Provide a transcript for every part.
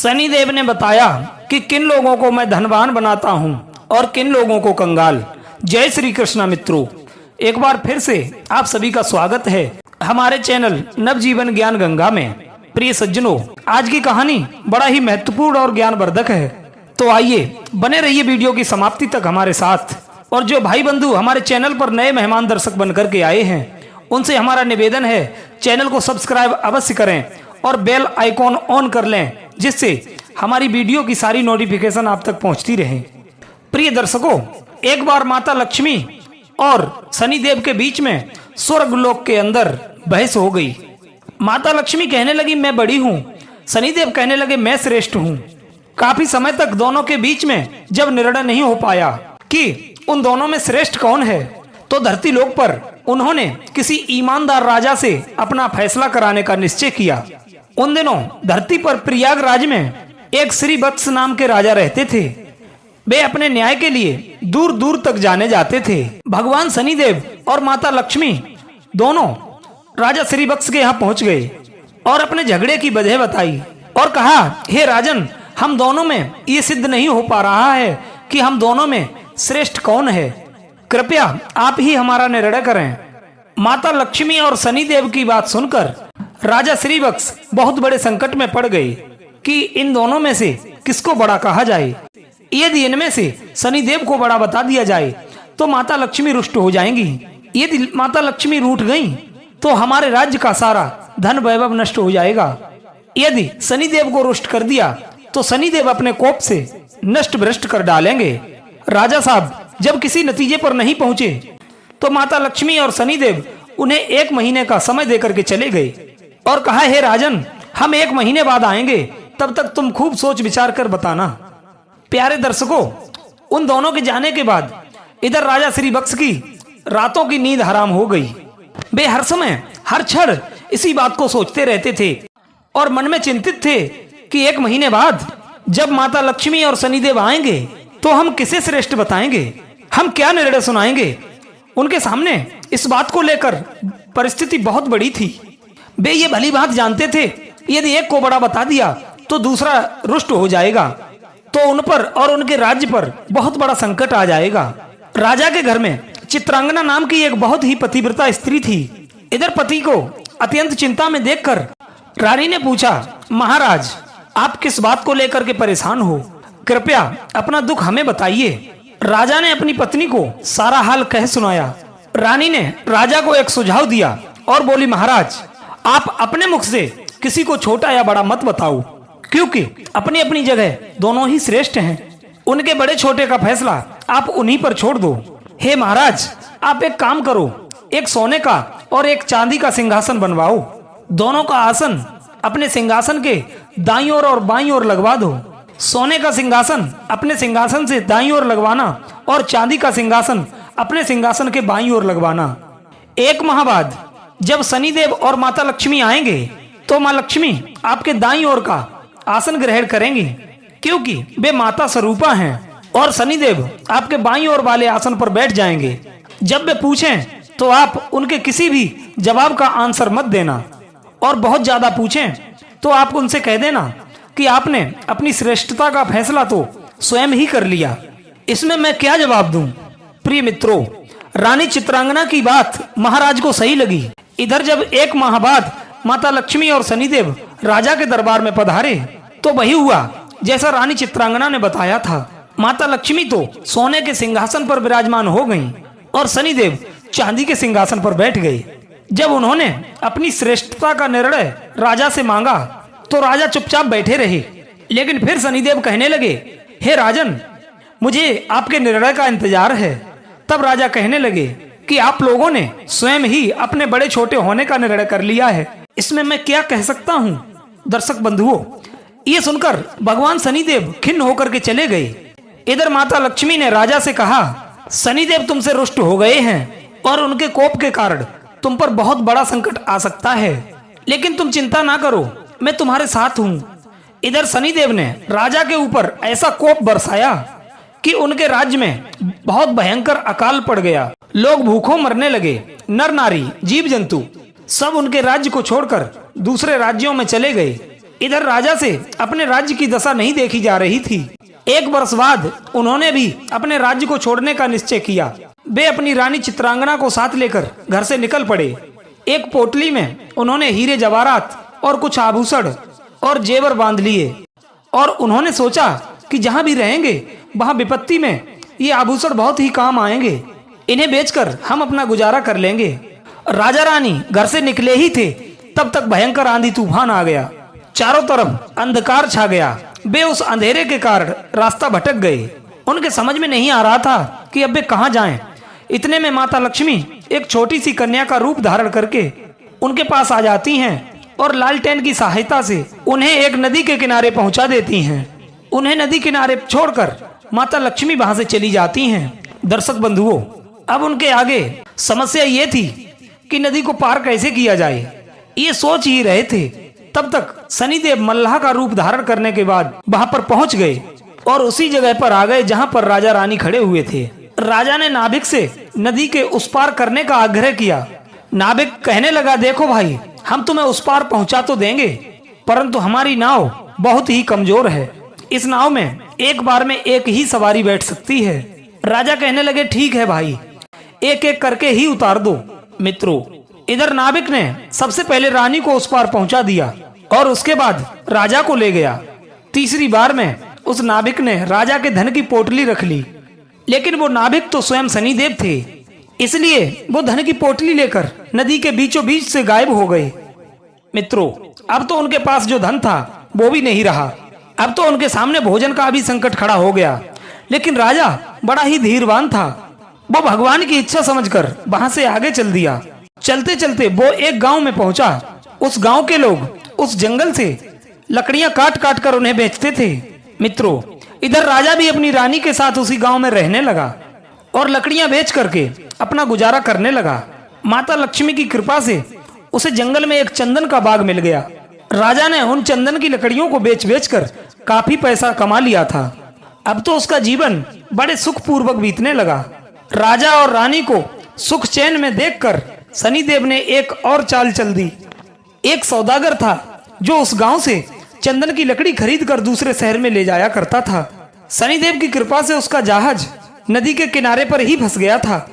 शनिदेव ने बताया कि किन लोगों को मैं धनवान बनाता हूं और किन लोगों को कंगाल। जय श्री कृष्ण मित्रों, एक बार फिर से आप सभी का स्वागत है हमारे चैनल नवजीवन ज्ञान गंगा में। प्रिय सज्जनों, आज की कहानी बड़ा ही महत्वपूर्ण और ज्ञानवर्धक है, तो आइए बने रहिए वीडियो की समाप्ति तक हमारे साथ। और जो भाई बंधु हमारे चैनल पर नए मेहमान दर्शक बनकर के आए हैं, उनसे हमारा निवेदन है चैनल को सब्सक्राइब अवश्य करें और बेल आइकॉन ऑन कर लें, जिससे हमारी वीडियो की सारी नोटिफिकेशन आप तक पहुंचती रहे। प्रिय दर्शकों, एक बार माता लक्ष्मी और शनिदेव के बीच में स्वर्गलोक के अंदर बहस हो गई। माता लक्ष्मी कहने लगी मैं बड़ी हूँ, शनिदेव कहने लगे मैं श्रेष्ठ हूँ। काफी समय तक दोनों के बीच में जब निर्णय नहीं हो पाया कि उन दोनों में श्रेष्ठ कौन है, तो धरती लोक पर उन्होंने किसी ईमानदार राजा से अपना फैसला कराने का निश्चय किया। उन दिनों धरती पर प्रयागराज में एक श्री वत्स नाम के राजा रहते थे। वे अपने न्याय के लिए दूर दूर तक जाने जाते थे। भगवान शनिदेव और माता लक्ष्मी दोनों राजा श्री वत्स के यहाँ पहुंच गए और अपने झगड़े की वजह बताई और कहा, हे राजन, हम दोनों में ये सिद्ध नहीं हो पा रहा है कि हम दोनों में श्रेष्ठ कौन है। कृपया आप ही हमारा निर्णय करें। माता लक्ष्मी और शनिदेव की बात सुनकर राजा श्री वत्स बहुत बड़े संकट में पड़ गए कि इन दोनों में से किसको बड़ा कहा जाए। यदि इनमें से शनिदेव को बड़ा बता दिया जाए तो माता लक्ष्मी रुष्ट हो जाएंगी। यदि माता लक्ष्मी रूठ गई तो हमारे राज्य का सारा धन वैभव नष्ट हो जाएगा। यदि शनिदेव को रुष्ट कर दिया तो शनिदेव अपने कोप से नष्ट भ्रष्ट कर डालेंगे। राजा साहब जब किसी नतीजे पर नहीं पहुंचे तो माता लक्ष्मी और शनिदेव उन्हें 1 महीने का समय देकर के चले गए और कहा, हे राजन, हम 1 महीने बाद आएंगे, तब तक तुम खूब सोच विचार कर बताना। प्यारे दर्शकों, उन दोनों के जाने के बाद इधर राजा श्री वत्स की रातों की नींद हराम हो गई। वे हर समय हर क्षण इसी बात को सोचते रहते थे और मन में चिंतित थे कि 1 महीने बाद जब माता लक्ष्मी और शनिदेव आएंगे तो हम किसे श्रेष्ठ बताएंगे, हम क्या निर्णय सुनाएंगे। उनके सामने इस बात को लेकर परिस्थिति बहुत बड़ी थी। वे ये भली बात जानते थे यदि एक को बड़ा बता दिया तो दूसरा रुष्ट हो जाएगा, तो उन पर और उनके राज्य पर बहुत बड़ा संकट आ जाएगा। राजा के घर में चित्रांगना नाम की एक बहुत ही पतिव्रता स्त्री थी। इधर पति को अत्यंत चिंता में देखकर रानी ने पूछा, महाराज, आप किस बात को लेकर के परेशान हो, कृपया अपना दुख हमें बताइए। राजा ने अपनी पत्नी को सारा हाल कह सुनाया। रानी ने राजा को एक सुझाव दिया और बोली, महाराज, आप अपने मुख से किसी को छोटा या बड़ा मत बताओ, क्योंकि अपनी अपनी जगह दोनों ही श्रेष्ठ हैं। उनके बड़े छोटे का फैसला आप उन्हीं पर छोड़ दो। हे महाराज, आप एक काम करो, एक सोने का और एक चांदी का सिंहासन बनवाओ। दोनों का आसन अपने सिंहासन के दाईं ओर और बाईं ओर लगवा दो। सोने का सिंहासन अपने सिंहासन से दाईं ओर लगवाना और चांदी का सिंहासन अपने सिंहासन के बाईं ओर लगवाना। 1 माह बाद जब शनिदेव और माता लक्ष्मी आएंगे तो माँ लक्ष्मी आपके दाईं ओर का आसन ग्रहण करेंगी, क्योंकि वे माता स्वरूपा हैं, और शनिदेव आपके बाईं ओर वाले आसन पर बैठ जाएंगे। जब वे पूछें तो आप उनके किसी भी जवाब का आंसर मत देना, और बहुत ज्यादा पूछें तो आप उनसे कह देना कि आपने अपनी श्रेष्ठता का फैसला तो स्वयं ही कर लिया, इसमें मैं क्या जवाब दूं। प्रिय मित्रों, रानी चित्रांगना की बात महाराज को सही लगी। इधर जब 1 माह बाद माता लक्ष्मी और शनिदेव राजा के दरबार में पधारे तो वही हुआ जैसा रानी चित्रांगना ने बताया था। माता लक्ष्मी तो सोने के सिंहासन पर विराजमान हो गईं और शनिदेव चांदी के सिंहासन पर बैठ गए। जब उन्होंने अपनी श्रेष्ठता का निर्णय राजा से मांगा तो राजा चुपचाप बैठे रहे, लेकिन फिर शनिदेव कहने लगे, हे राजन, मुझे आपके निर्णय का इंतजार है। तब राजा कहने लगे कि आप लोगों ने स्वयं ही अपने बड़े छोटे होने का निर्णय कर लिया है, इसमें मैं क्या कह सकता हूँ। दर्शक बंधुओं, ये सुनकर भगवान शनिदेव खिन्न होकर के चले गए। इधर माता लक्ष्मी ने राजा से कहा, शनिदेव तुमसे रुष्ट हो गए हैं और उनके कोप के कारण तुम पर बहुत बड़ा संकट आ सकता है, लेकिन तुम चिंता ना करो, मैं तुम्हारे साथ हूँ। इधर शनिदेव ने राजा के ऊपर ऐसा कोप बरसाया कि उनके राज्य में बहुत भयंकर अकाल पड़ गया। लोग भूखों मरने लगे। नर नारी जीव जंतु सब उनके राज्य को छोड़कर दूसरे राज्यों में चले गए। इधर राजा से अपने राज्य की दशा नहीं देखी जा रही थी। 1 वर्ष बाद उन्होंने भी अपने राज्य को छोड़ने का निश्चय किया। वे अपनी रानी चित्रांगना को साथ लेकर घर से निकल पड़े। एक पोटली में उन्होंने हीरे जवाहरात और कुछ आभूषण और जेवर बांध लिए और उन्होंने सोचा कि जहाँ भी रहेंगे वहाँ विपत्ति में ये आभूषण बहुत ही काम आएंगे। इन्हें बेचकर हम अपना गुजारा कर लेंगे। राजा रानी घर से निकले ही थे तब तक भयंकर आंधी तूफान आ गया। चारों तरफ अंधकार छा गया। वे उस अंधेरे के कारण रास्ता भटक गए। उनके समझ में नहीं आ रहा था कि अब वे कहाँ जाएं। इतने में माता लक्ष्मी एक छोटी सी कन्या का रूप धारण करके उनके पास आ जाती हैं और लालटेन की सहायता से उन्हें एक नदी के किनारे पहुंचा देती हैं। उन्हें नदी किनारे छोड़कर माता लक्ष्मी वहां से चली जाती हैं। दर्शक बंधुओं, अब उनके आगे समस्या ये थी कि नदी को पार कैसे किया जाए। ये सोच ही रहे थे तब तक शनिदेव मल्लाह का रूप धारण करने के बाद वहां पर पहुंच गए और उसी जगह पर आ गए जहां पर राजा रानी खड़े हुए थे। राजा ने नाभिक से नदी के उस पार करने का आग्रह किया। नाभिक कहने लगा, देखो भाई, हम तुम्हें उस पार पहुंचा तो देंगे, परंतु हमारी नाव बहुत ही कमजोर है। इस नाव में एक बार में एक ही सवारी बैठ सकती है। राजा कहने लगे, ठीक है भाई, एक एक करके ही उतार दो। मित्रों, इधर नाविक ने सबसे पहले रानी को उस पार पहुंचा दिया और उसके बाद राजा को ले गया। तीसरी बार में उस नाविक ने राजा के धन की पोटली रख ली, लेकिन वो नाविक तो स्वयं शनिदेव थे, इसलिए वो धन की पोटली लेकर नदी के बीचों बीच से गायब हो गए। मित्रों, अब तो उनके पास जो धन था वो भी नहीं रहा। अब तो उनके सामने भोजन का भी संकट खड़ा हो गया। लेकिन राजा बड़ा ही धीरवान था। वो भगवान की इच्छा समझकर वहां से आगे चल दिया। चलते चलते वो एक गांव में पहुंचा। उस गांव के लोग उस जंगल से लकड़ियां काट काट कर उन्हें बेचते थे। मित्रों, इधर राजा भी अपनी रानी के साथ उसी गांव में रहने लगा और लकड़ियां बेच करके अपना गुजारा करने लगा। माता लक्ष्मी की कृपा से उसे जंगल में एक चंदन का बाग मिल गया। राजा ने उन चंदन की लकड़ियों को बेच बेच कर काफी पैसा कमा लिया था। अब तो उसका जीवन बड़े सुखपूर्वक बीतने लगा। राजा और रानी को सुख चैन में देखकर शनिदेव ने एक और चाल चल दी। एक सौदागर था जो उस गांव से चंदन की लकड़ी खरीद कर दूसरे शहर में ले जाया करता था। शनिदेव की कृपा से उसका जहाज नदी के किनारे पर ही फंस गया था।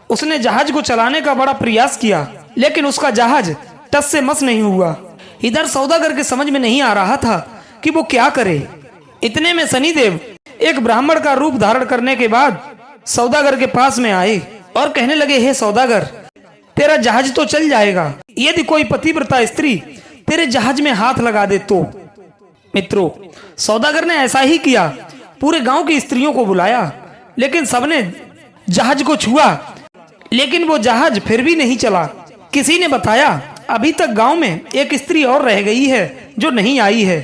उसने जहाज को चलाने का बड़ा प्रयास किया, लेकिन उसका जहाज टस से मस नहीं हुआ। इधर सौदागर के समझ में नहीं आ रहा था कि वो क्या करे। इतने में शनिदेव एक ब्राह्मण का रूप धारण करने के बाद सौदागर के पास में आए और कहने लगे, हे सौदागर, तेरा जहाज तो चल जाएगा यदि कोई पतिव्रता स्त्री तेरे जहाज में हाथ लगा दे तो। मित्रों, सौदागर ने ऐसा ही किया। पूरे गांव की स्त्रियों को बुलाया, लेकिन सबने जहाज को छुआ, लेकिन वो जहाज फिर भी नहीं चला। किसी ने बताया, अभी तक गांव में एक स्त्री और रह गई है जो नहीं आई है।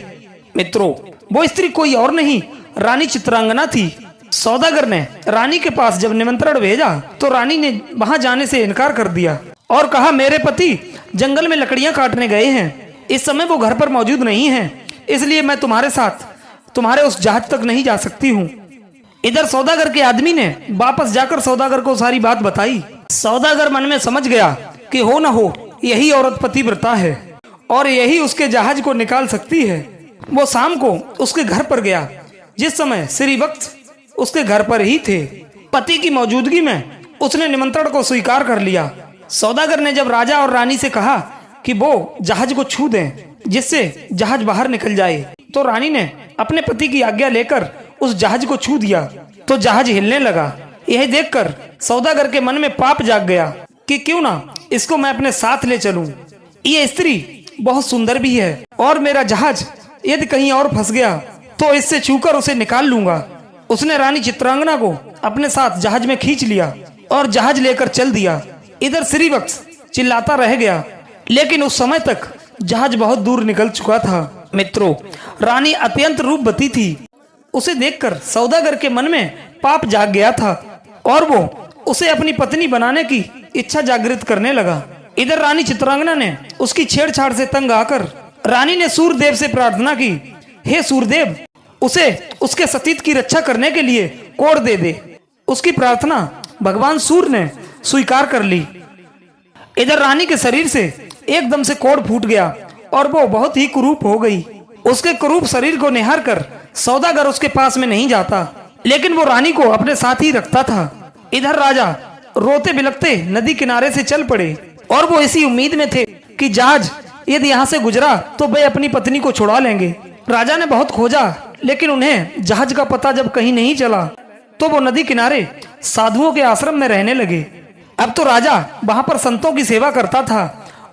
मित्रों, वो स्त्री कोई और नहीं, रानी चित्रांगना थी। सौदागर ने रानी के पास जब निमंत्रण भेजा तो रानी ने वहां जाने से इनकार कर दिया और कहा, मेरे पति जंगल में लकड़ियां काटने गए हैं, इस समय वो घर पर मौजूद नहीं हैं, इसलिए मैं तुम्हारे साथ तुम्हारे उस जहाज तक नहीं जा सकती हूँ। इधर सौदागर के आदमी ने वापस जाकर सौदागर को सारी बात बताई। सौदागर मन में समझ गया कि हो न हो यही औरत पतिव्रता है और यही उसके जहाज को निकाल सकती है। वो शाम को उसके घर पर गया, जिस समय श्री वक्त उसके घर पर ही थे। पति की मौजूदगी में उसने निमंत्रण को स्वीकार कर लिया। सौदागर ने जब राजा और रानी से कहा कि वो जहाज को छू दें जिससे जहाज बाहर निकल जाए, तो रानी ने अपने पति की आज्ञा लेकर उस जहाज को छू दिया तो जहाज हिलने लगा। यह देखकर सौदागर के मन में पाप जाग गया कि क्यों ना इसको मैं अपने साथ ले चलूं। ये स्त्री बहुत सुंदर भी है और मेरा जहाज यदि कहीं और फंस गया तो इससे छूकर उसे निकाल लूंगा। उसने रानी चित्रांगना को अपने साथ जहाज में खींच लिया और जहाज लेकर चल दिया। इधर श्रीवत्स चिल्लाता रह गया, लेकिन उस समय तक जहाज बहुत दूर निकल चुका था। मित्रों, रानी अत्यंत रूपवती थी। उसे देखकर सौदागर के मन में पाप जाग गया था और वो उसे अपनी पत्नी बनाने की इच्छा जागृत करने लगा। इधर रानी चित्रांगना ने उसकी छेड़छाड़ से तंग आकर रानी ने सूर्यदेव से प्रार्थना की, हे सूर्यदेव, उसे उसके सतीत्व की रक्षा करने के लिए कोड़ दे दे। उसकी प्रार्थना भगवान सूर्य ने स्वीकार कर ली। इधर रानी के शरीर से एकदम से कोड़ फूट गया और वो बहुत ही कुरूप हो गई। उसके क्रूप शरीर को निहार कर सौदागर उसके पास में नहीं जाता, लेकिन वो रानी को अपने साथ ही रखता था। इधर राजा रोते बिलखते नदी किनारे से चल पड़े और वो इसी उम्मीद में थे कि जहाज यदि यहाँ से गुजरा तो वे अपनी पत्नी को छुड़ा लेंगे। राजा ने बहुत खोजा, लेकिन उन्हें जहाज का पता जब कहीं नहीं चला तो वो नदी किनारे साधुओं के आश्रम में रहने लगे। अब तो राजा वहां पर संतों की सेवा करता था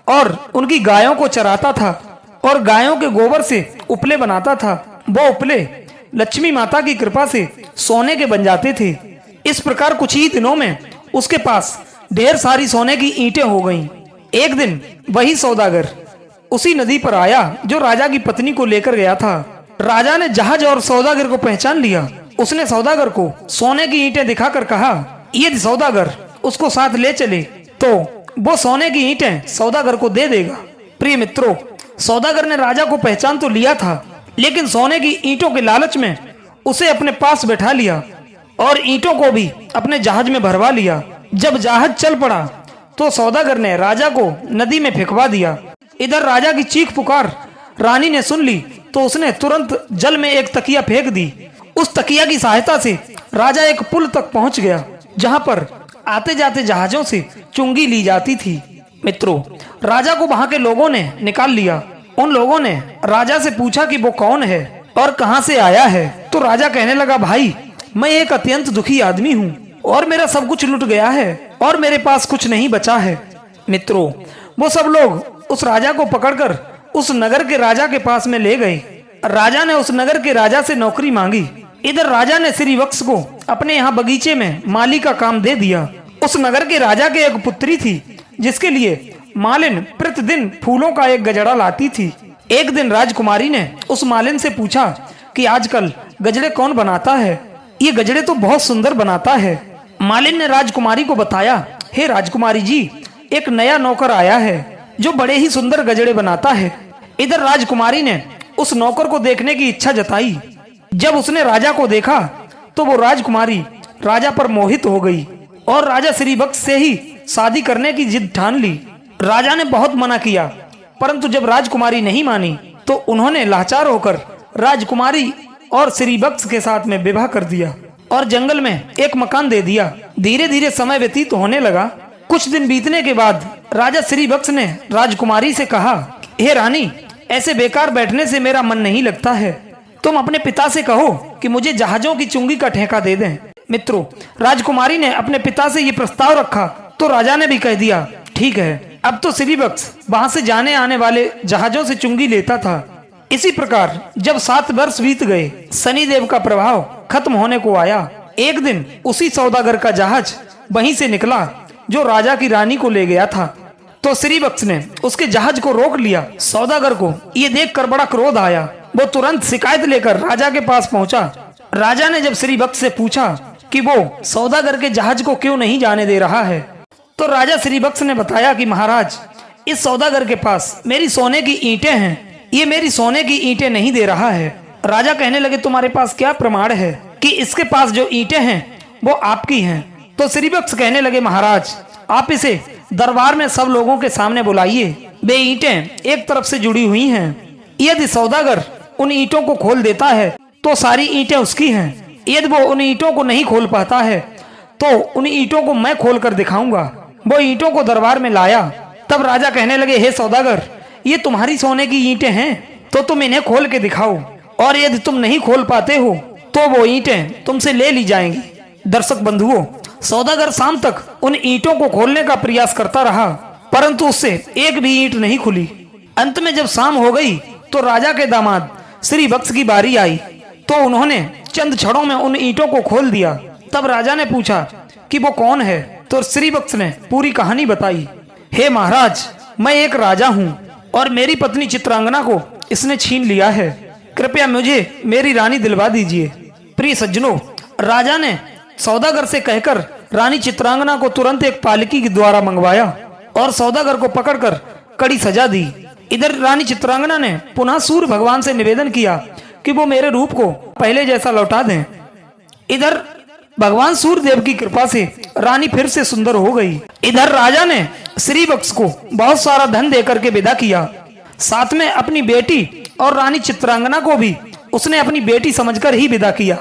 और उनकी गायों को चराता था और गायों के गोबर से उपले बनाता था। वो उपले लक्ष्मी माता की कृपा से सोने के बन जाते थे। इस प्रकार कुछ ही दिनों में उसके पास ढेर सारी सोने की ईंटें हो गईं। एक दिन वही सौदागर उसी नदी पर आया जो राजा की पत्नी को लेकर गया था। राजा ने जहाज और सौदागर को पहचान लिया। उसने सौदागर को सोने की ईंटें दिखाकर कहा, यदि सौदागर उसको साथ ले चले तो वो सोने की ईंटें सौदागर को दे देगा। प्रिय मित्रों, सौदागर ने राजा को पहचान तो लिया था, लेकिन सोने की ईंटों के लालच में उसे अपने पास बैठा लिया और ईंटों को भी अपने जहाज में भरवा लिया। जब जहाज चल पड़ा तो सौदागर ने राजा को नदी में फेंकवा दिया। इधर राजा की चीख पुकार रानी ने सुन ली तो उसने तुरंत जल में एक तकिया फेंक दी। उस तकिया की सहायता से राजा एक पुल तक पहुंच गया, जहां पर आते जाते जहाजों से चुंगी ली जाती थी। मित्रों, राजा को वहां के लोगों ने निकाल लिया। उन लोगों ने राजा से पूछा कि वो कौन है और कहां से आया है। तो राजा कहने लगा, भाई मैं एक अत्यंत दुखी आदमी हूँ और मेरा सब कुछ लुट गया है और मेरे पास कुछ नहीं बचा है। मित्रों, वो सब लोग उस राजा को पकड़कर उस नगर के राजा के पास में ले गए। राजा ने उस नगर के राजा से नौकरी मांगी। इधर राजा ने श्रीवत्स को अपने यहाँ बगीचे में माली का काम दे दिया। उस नगर के राजा के एक पुत्री थी जिसके लिए मालिन प्रतिदिन फूलों का एक गजड़ा लाती थी। एक दिन राजकुमारी ने उस मालिन से पूछा कि आजकल गजड़े कौन बनाता है? ये गजड़े तो बहुत सुंदर बनाता है। मालिन ने राजकुमारी को बताया, हे राजकुमारी जी, एक नया नौकर आया है जो बड़े ही सुंदर गजड़े बनाता है। इधर राजकुमारी ने उस नौकर को देखने की इच्छा जताई। जब उसने राजा को देखा तो वो राजकुमारी राजा पर मोहित हो गई और राजा श्रीवत्स से ही शादी करने की जिद ठान ली। राजा ने बहुत मना किया, परंतु जब राजकुमारी नहीं मानी तो उन्होंने लाचार होकर राजकुमारी और श्रीवत्स के साथ में विवाह कर दिया और जंगल में एक मकान दे दिया। धीरे धीरे समय व्यतीत होने लगा। कुछ दिन बीतने के बाद राजा श्रीवत्स ने राजकुमारी से कहा, हे रानी, ऐसे बेकार बैठने से मेरा मन नहीं लगता है। तुम अपने पिता से कहो कि मुझे जहाजों की चुंगी का ठेका दे दें। मित्रों, राजकुमारी ने अपने पिता से ये प्रस्ताव रखा तो राजा ने भी कह दिया, ठीक है। अब तो श्रीवत्स वहां से जाने आने वाले जहाजों से चुंगी लेता था। इसी प्रकार जब 7 वर्ष बीत गए, शनिदेव का प्रभाव खत्म होने को आया। एक दिन उसी सौदागर का जहाज वहीं से निकला जो राजा की रानी को ले गया था। तो श्रीवत्स ने उसके जहाज को रोक लिया। सौदागर को ये देखकर बड़ा क्रोध आया। वो तुरंत शिकायत लेकर राजा के पास पहुंचा। राजा ने जब श्रीवत्स से पूछा कि वो सौदागर के जहाज को क्यों नहीं जाने दे रहा है, तो राजा श्रीवत्स ने बताया कि महाराज, इस सौदागर के पास मेरी सोने की ईंटें हैं, ये मेरी सोने की ईंटें नहीं दे रहा है। राजा कहने लगे, तुम्हारे पास क्या प्रमाण है कि इसके पास जो ईंटें हैं वो आपकी हैं? तो श्रीवत्स कहने लगे, महाराज आप इसे दरबार में सब लोगों के सामने बुलाइए। वे ईंटें एक तरफ से जुड़ी हुई हैं। यदि सौदागर उन ईंटों को खोल देता है तो सारी ईंटें उसकी हैं। यदि वो उन ईंटों को नहीं खोल पाता है तो उन ईंटों को मैं खोल कर दिखाऊंगा। वो ईंटों को दरबार में लाया। तब राजा कहने लगे, हे सौदागर, ये तुम्हारी सोने की ईंटें हैं तो तुम इन्हें खोल के दिखाओ, और यदि तुम नहीं खोल पाते हो तो वो ईंटें तुमसे ले ली जाएंगी। दर्शक बंधुओं, सौदागर शाम तक उन ईंटों को खोलने का प्रयास करता रहा, परंतु उससे एक भी ईंट नहीं खुली। अंत में जब शाम हो गई तो राजा के दामाद श्रीवत्स की बारी आई तो उन्होंने चंद क्षणों में उन ईंटों को खोल दिया। तब राजा ने पूछा कि वो कौन है, तो श्रीवत्स ने पूरी कहानी बताई। हे महाराज, मैं एक राजा हूँ और मेरी पत्नी चित्रांगना को इसने छीन लिया है। कृपया मुझे मेरी रानी दिलवा दीजिए। प्रिय सज्जनों, राजा ने सौदागर से कहकर रानी चित्रांगना को तुरंत एक पालकी के द्वारा मंगवाया और सौदागर को पकड़कर कड़ी सजा दी। इधर रानी चित्रांगना ने पुनः सूर्य भगवान से निवेदन किया कि वो मेरे रूप को पहले जैसा लौटा दें। इधर भगवान सूर्य देव की कृपा से रानी फिर से सुंदर हो गई। इधर राजा ने श्रीवत्स को बहुत सारा धन देकर के विदा किया। साथ में अपनी बेटी और रानी चित्रांगना को भी उसने अपनी बेटी समझकर ही विदा किया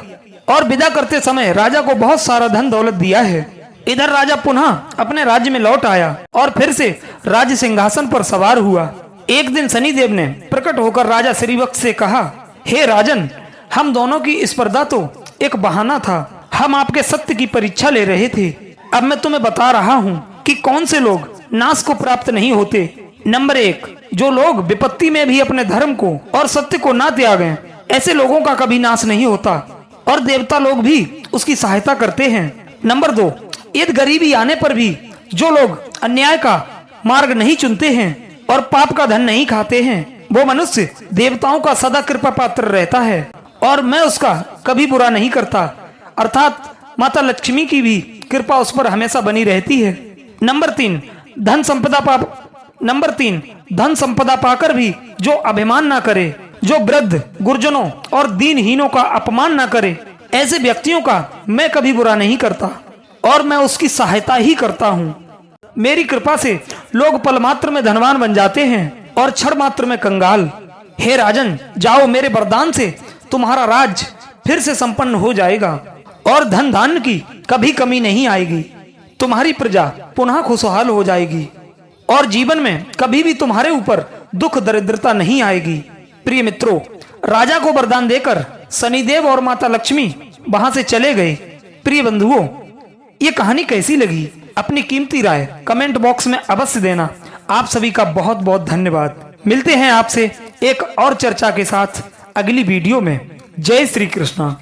और विदा करते समय राजा को बहुत सारा धन दौलत दिया है। इधर राजा पुनः अपने राज्य में लौट आया और फिर से राज सिंहासन पर सवार हुआ। एक दिन शनिदेव ने प्रकट होकर राजा श्रीवत्स से कहा, हे राजन, हम दोनों की स्पर्धा तो एक बहाना था। हम आपके सत्य की परीक्षा ले रहे थे। अब मैं तुम्हें बता रहा हूँ कि कौन से लोग नाश को प्राप्त नहीं होते। नंबर 1, जो लोग विपत्ति में भी अपने धर्म को और सत्य को ना त्यागें, ऐसे लोगों का कभी नाश नहीं होता और देवता लोग भी उसकी सहायता करते हैं। नंबर 2, यदि गरीबी आने पर भी जो लोग अन्याय का मार्ग नहीं चुनते हैं और पाप का धन नहीं खाते हैं, वो मनुष्य देवताओं का सदा कृपा पात्र रहता है और मैं उसका कभी बुरा नहीं करता, अर्थात माता लक्ष्मी की भी कृपा उस पर हमेशा बनी रहती है। नंबर 3, धन संपदा पाकर भी जो अभिमान ना करे, जो वृद्ध, गुरजनों और दीनहीनों का अपमान ना करे, ऐसे व्यक्तियों का मैं कभी बुरा नहीं करता और मैं उसकी सहायता ही करता हूँ। मेरी कृपा से लोग पल मात्र में धनवान बन जाते हैं और क्षण मात्र में कंगाल। हे राजन, जाओ, मेरे वरदान से तुम्हारा राज फिर से संपन्न हो जाएगा और धन धान्य की कभी कमी नहीं आएगी। तुम्हारी प्रजा पुनः खुशहाल हो जाएगी और जीवन में कभी भी तुम्हारे ऊपर दुख दरिद्रता नहीं आएगी। प्रिय मित्रों, राजा को वरदान देकर शनिदेव और माता लक्ष्मी वहां से चले गए। प्रिय बंधुओं, ये कहानी कैसी लगी? अपनी कीमती राय कमेंट बॉक्स में अवश्य देना। आप सभी का बहुत बहुत धन्यवाद। मिलते हैं आपसे एक और चर्चा के साथ अगली वीडियो में। जय श्री कृष्णा।